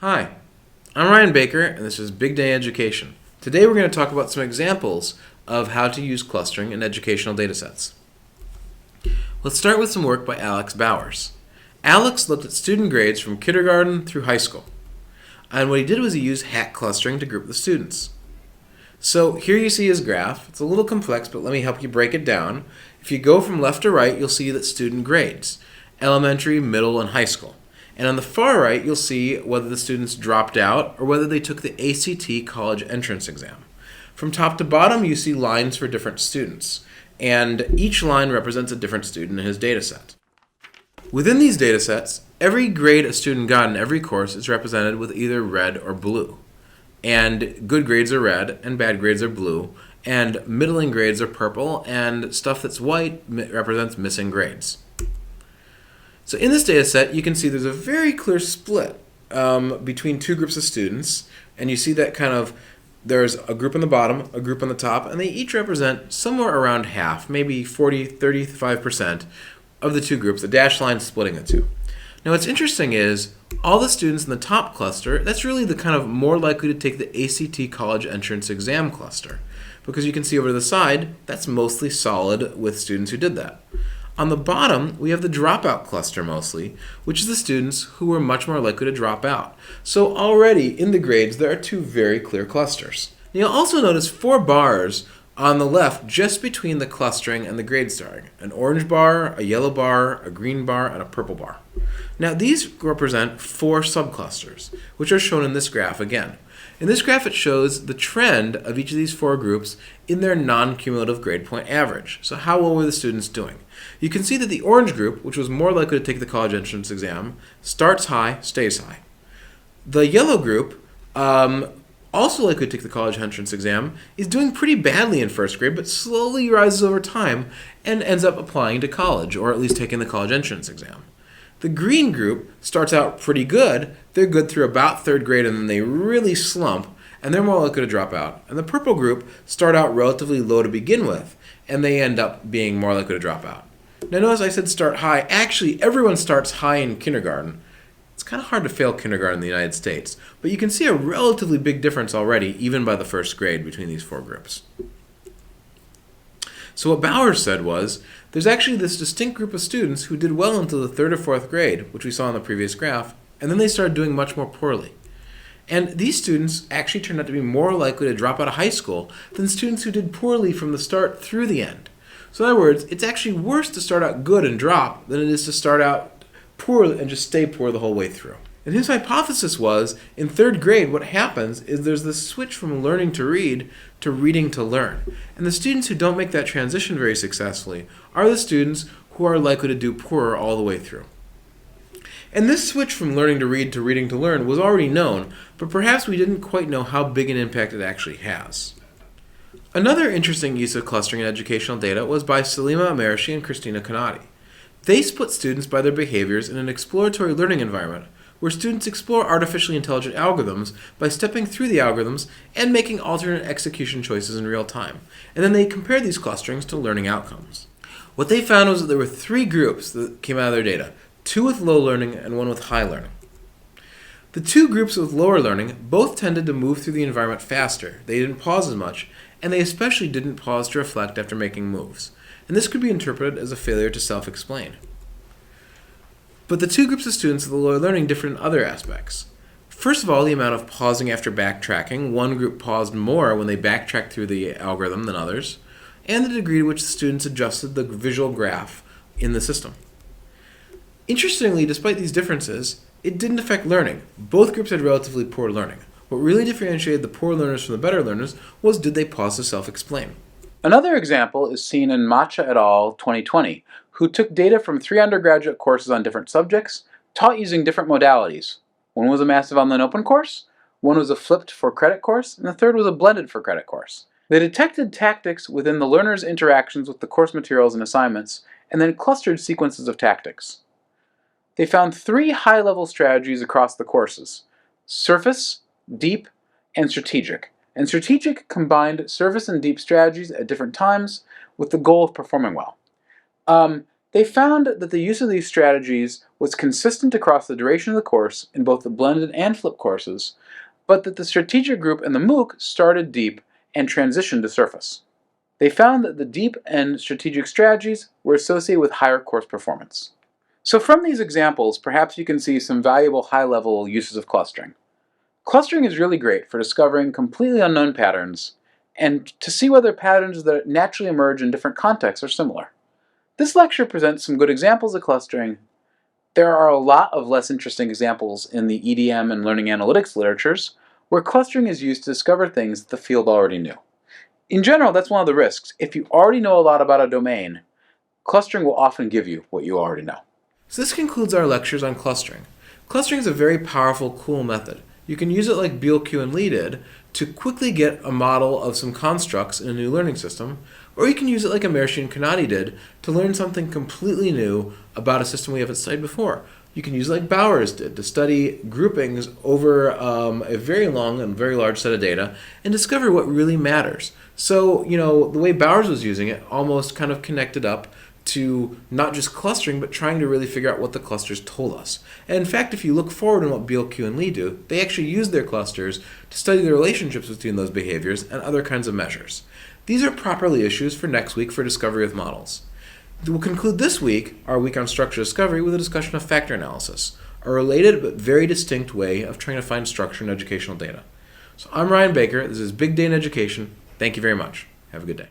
Hi, I'm Ryan Baker, and this is Big Day Education. Today we're going to talk about some examples of how to use clustering in educational datasets. Let's start with some work by Alex Bowers. Alex looked at student grades from kindergarten through high school, and what he did was he used hat clustering to group the students. So here you see his graph. It's a little complex, but let me help you break it down. If you go from left to right, you'll see that student grades, elementary, middle, and high school. And on the far right, you'll see whether the students dropped out or whether they took the ACT college entrance exam. From top to bottom, you see lines for different students, and each line represents a different student in his dataset. Within these datasets, every grade a student got in every course is represented with either red or blue. And good grades are red, and bad grades are blue, and middling grades are purple, and stuff that's white represents missing grades. So in this data set, you can see there's a very clear split between two groups of students, and you see that there's a group on the bottom, a group on the top, and they each represent somewhere around half, maybe 35% of the two groups, the dashed line splitting the two. Now what's interesting is all the students in the top cluster, that's really the kind of more likely to take the ACT college entrance exam cluster, because you can see over to the side, that's mostly solid with students who did that. On the bottom, we have the dropout cluster mostly, which is the students who were much more likely to drop out. So already in the grades, there are two very clear clusters. You'll also notice 4 bars on the left just between the clustering and the grade starting. An orange bar, a yellow bar, a green bar, and a purple bar. Now these represent 4 subclusters, which are shown in this graph again. In this graph, it shows the trend of each of these 4 groups in their non-cumulative grade point average. So how well were the students doing? You can see that the orange group, which was more likely to take the college entrance exam, starts high, stays high. The yellow group, also likely to take the college entrance exam, is doing pretty badly in first grade, but slowly rises over time and ends up applying to college, or at least taking the college entrance exam. The green group starts out pretty good. They're good through about 3rd grade, and then they really slump, and they're more likely to drop out. And the purple group start out relatively low to begin with, and they end up being more likely to drop out. Now notice I said start high. Actually, everyone starts high in kindergarten. It's kind of hard to fail kindergarten in the United States, but you can see a relatively big difference already, even by the 1st grade, between these 4 groups. So what Bowers said was, there's actually this distinct group of students who did well until the 3rd or 4th grade, which we saw in the previous graph, and then they started doing much more poorly. And these students actually turned out to be more likely to drop out of high school than students who did poorly from the start through the end. So in other words, it's actually worse to start out good and drop than it is to start out poor and just stay poor the whole way through. And his hypothesis was, in 3rd grade, what happens is there's this switch from learning to read to reading to learn. And the students who don't make that transition very successfully are the students who are likely to do poorer all the way through. And this switch from learning to read to reading to learn was already known, but perhaps we didn't quite know how big an impact it actually has. Another interesting use of clustering in educational data was by Salima Amarishi and Christina Kanati. They split students by their behaviors in an exploratory learning environment, where students explore artificially intelligent algorithms by stepping through the algorithms and making alternate execution choices in real time. And then they compare these clusterings to learning outcomes. What they found was that there were 3 groups that came out of their data, 2 with low learning and 1 with high learning. The 2 groups with lower learning both tended to move through the environment faster. They didn't pause as much, and they especially didn't pause to reflect after making moves. And this could be interpreted as a failure to self-explain. But the 2 groups of students with lower learning differed in other aspects. First of all, the amount of pausing after backtracking. One group paused more when they backtracked through the algorithm than others, and the degree to which the students adjusted the visual graph in the system. Interestingly, despite these differences, it didn't affect learning. Both groups had relatively poor learning. What really differentiated the poor learners from the better learners was, did they pause to self-explain? Another example is seen in Macha et al. 2020, who took data from 3 undergraduate courses on different subjects, taught using different modalities. One was a massive online open course, one was a flipped for credit course, and the third was a blended for credit course. They detected tactics within the learner's interactions with the course materials and assignments, and then clustered sequences of tactics. They found 3 high-level strategies across the courses: surface, deep, and strategic. And strategic combined surface and deep strategies at different times with the goal of performing well. They found that the use of these strategies was consistent across the duration of the course in both the blended and flipped courses, but that the strategic group and the MOOC started deep and transitioned to surface. They found that the deep and strategic strategies were associated with higher course performance. So from these examples, perhaps you can see some valuable high-level uses of clustering. Clustering is really great for discovering completely unknown patterns and to see whether patterns that naturally emerge in different contexts are similar. This lecture presents some good examples of clustering. There are a lot of less interesting examples in the EDM and learning analytics literatures where clustering is used to discover things that the field already knew. In general, that's one of the risks. If you already know a lot about a domain, clustering will often give you what you already know. So this concludes our lectures on clustering. Clustering is a very powerful, cool method. You can use it like BLQ and Lee did to quickly get a model of some constructs in a new learning system, or you can use it like Amershi and Kanadi did to learn something completely new about a system we haven't studied before. You can use it like Bowers did to study groupings over a very long and very large set of data and discover what really matters. So, the way Bowers was using it almost kind of connected up to not just clustering, but trying to really figure out what the clusters told us. And in fact, if you look forward in what BLQ and Lee do, they actually use their clusters to study the relationships between those behaviors and other kinds of measures. These are properly issues for next week for discovery with models. We'll conclude this week, our week on structure discovery, with a discussion of factor analysis, a related but very distinct way of trying to find structure in educational data. So I'm Ryan Baker. This is Big Day in Education. Thank you very much. Have a good day.